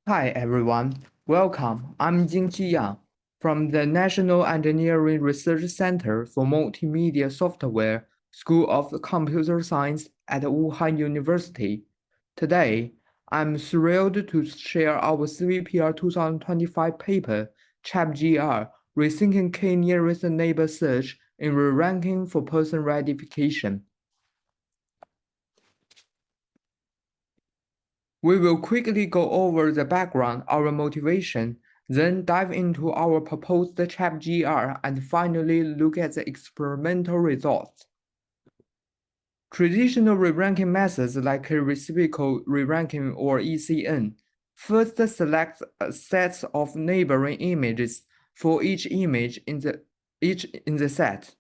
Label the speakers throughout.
Speaker 1: Hi everyone, welcome. I'm Jingqi Yang from the National Engineering Research Center for Multimedia Software, School of Computer Science at Wuhan University. Today, I'm thrilled to share our CVPR 2025 paper, Cheb-GR, Rethinking K-nearest neighbor search in re-ranking for person identification. We will quickly go over the background, our motivation, then dive into our proposed Cheb-GR, and finally look at the experimental results. Traditional re-ranking methods like reciprocal re-ranking or ECN first select a set of neighboring images for each image in the set.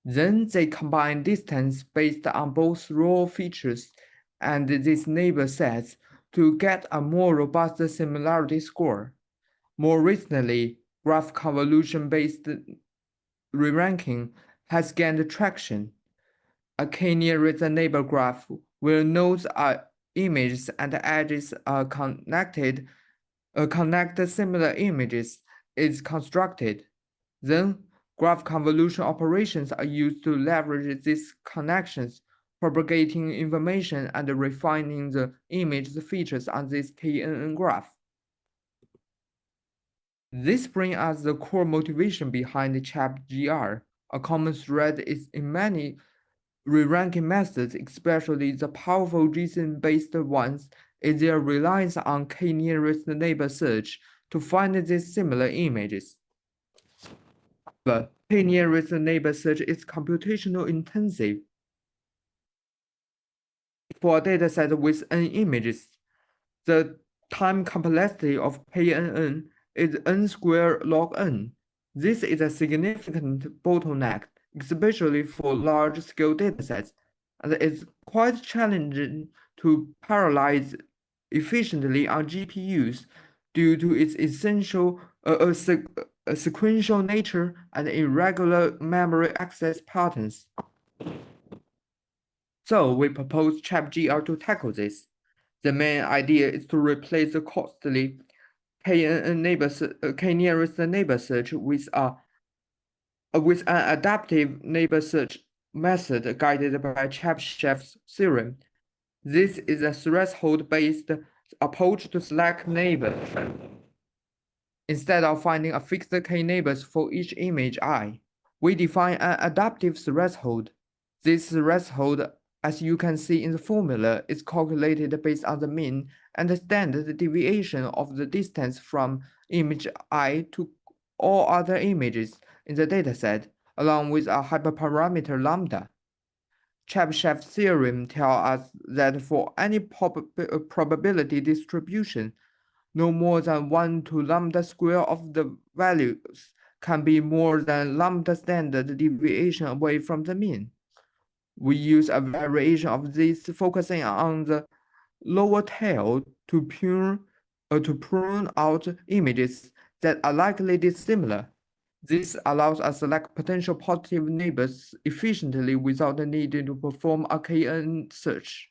Speaker 1: Then they combine distance based on both raw features and these neighbor sets to get a more robust similarity score. More recently, graph convolution-based re-ranking has gained traction. A k-nearest neighbor graph where nodes are images and edges are connect similar images is constructed. Then, graph convolution operations are used to leverage these connections, propagating information and refining the image features on this KNN graph. This brings us the core motivation behind Cheb-GR. A common thread is in many re-ranking methods, especially the powerful JSON-based ones, is their reliance on k-nearest neighbor search to find these similar images. But k-nearest neighbor search is computational intensive. For a dataset with n images, the time complexity of KNN is n squared log n. This is a significant bottleneck, especially for large-scale datasets, and it's quite challenging to parallelize efficiently on GPUs due to its essential sequential nature and irregular memory access patterns. So we propose Cheb-GR to tackle this. The main idea is to replace the costly k-nearest neighbor search with an adaptive neighbor search method guided by Chebyshev's theorem. This is a threshold-based approach to select neighbors. Instead of finding a fixed k-neighbors for each image I, we define an adaptive threshold. This threshold, as you can see in the formula, is calculated based on the mean and the standard deviation of the distance from image I to all other images in the dataset, along with a hyperparameter lambda. Chebyshev's theorem tells us that for any probability distribution, no more than 1 to lambda square of the values can be more than lambda standard deviation away from the mean. We use a variation of this focusing on the lower tail to prune out images that are likely dissimilar. This allows us to select potential positive neighbors efficiently without the need to perform a KN search.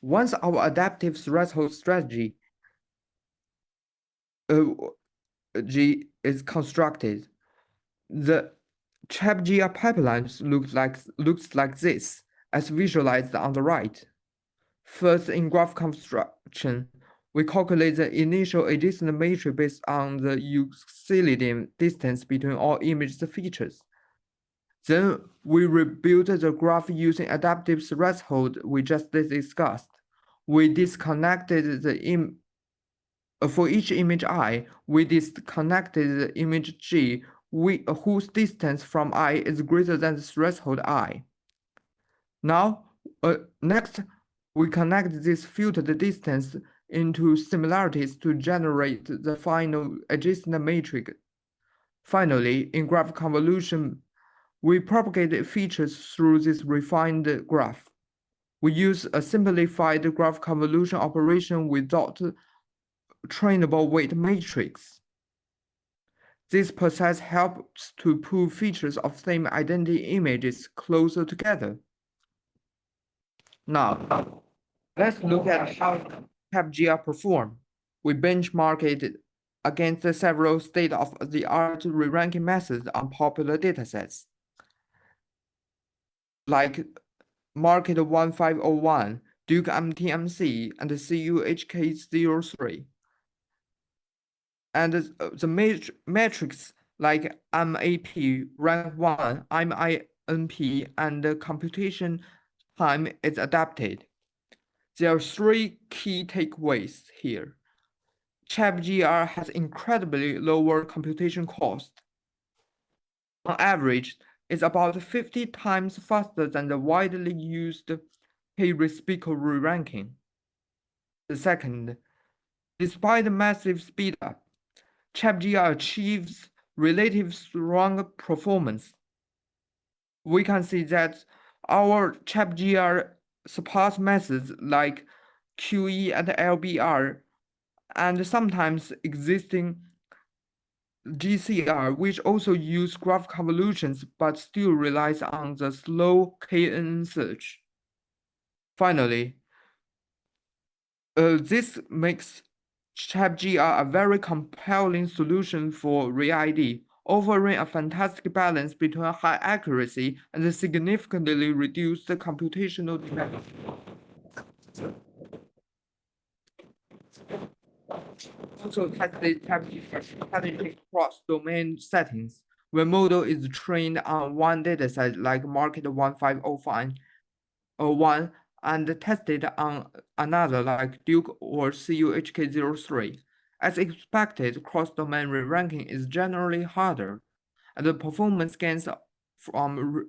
Speaker 1: Once our adaptive threshold strategy G is constructed, the Cheb-GR pipelines looks like this, as visualized on the right. First, in graph construction, we calculate the initial adjacent matrix based on the Euclidean distance between all image features. Then we rebuild the graph using adaptive threshold we just discussed. We disconnected the for each image I, we disconnected the image G whose distance from I is greater than the threshold I. Now, next, we connect this filtered distance into similarities to generate the final adjacent matrix. Finally, in graph convolution, we propagate features through this refined graph. We use a simplified graph convolution operation without trainable weight matrix. This process helps to pull features of same identity images closer together. Now, Let's look at how Cheb-GR perform. We benchmark it against several state-of-the-art re-ranking methods on popular datasets, like Market 1501, Duke MTMC, and CUHK03. And the metrics like MAP, rank 1, MINP, and computation time is adapted. There are three key takeaways here. Cheb-GR has incredibly lower computation cost. On average, it's about 50 times faster than the widely used heuristic re-ranking. The second, despite the massive speedup, Cheb-GR achieves relative strong performance. We can see that our Cheb-GR surpass methods like QE and LBR and sometimes existing GCR, which also use graph convolutions but still relies on the slow KNN search. Finally, this makes Cheb-GR a very compelling solution for ReID, offering a fantastic balance between high accuracy and significantly reduced computational demand. Also tested challenging cross-domain settings. When model is trained on one dataset like market 1505 and tested on another like Duke or CUHK03. As expected, cross-domain re-ranking is generally harder, and the performance gains from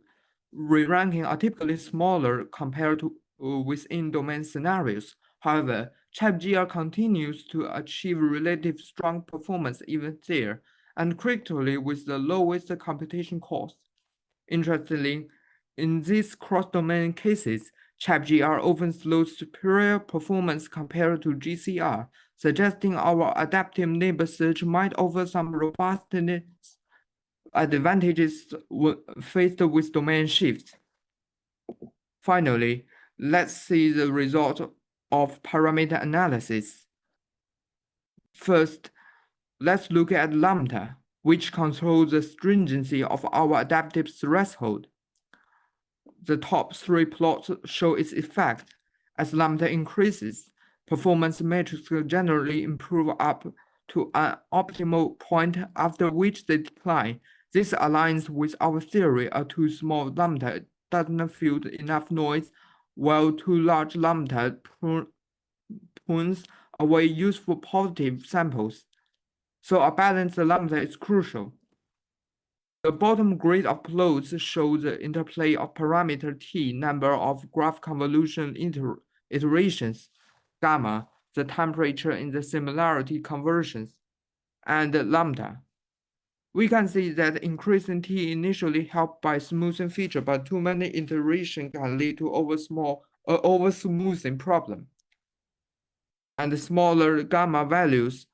Speaker 1: re-ranking are typically smaller compared to within-domain scenarios. However, Cheb-GR continues to achieve relative strong performance even there, and critically with the lowest computation cost. Interestingly, in these cross-domain cases, Cheb-GR often shows superior performance compared to GCR, suggesting our adaptive neighbor search might offer some robustness advantages faced with domain shifts. Finally, let's see the result of parameter analysis. First, let's look at lambda, which controls the stringency of our adaptive threshold. The top three plots show its effect. As lambda increases, performance metrics generally improve up to an optimal point after which they decline. This aligns with our theory a too small lambda doesn't filter enough noise, while too large lambda prunes away useful positive samples. So a balanced lambda is crucial. The bottom grid of plots shows the interplay of parameter t, number of graph convolution iterations, gamma, the temperature in the similarity conversions, and lambda. We can see that increasing t initially helped by smoothing feature, but too many iterations can lead to over-smoothing problem. And smaller gamma values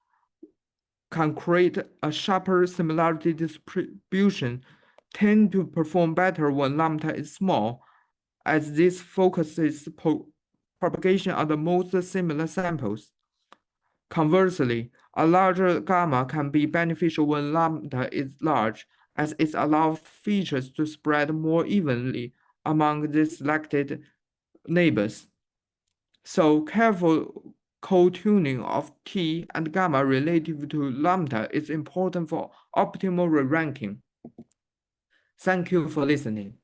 Speaker 1: can create a sharper similarity distribution, tend to perform better when lambda is small, as this focuses propagation on the most similar samples. Conversely, a larger gamma can be beneficial when lambda is large, as it allows features to spread more evenly among the selected neighbors. So careful co-tuning of T and gamma relative to lambda is important for optimal re-ranking. Thank you for listening.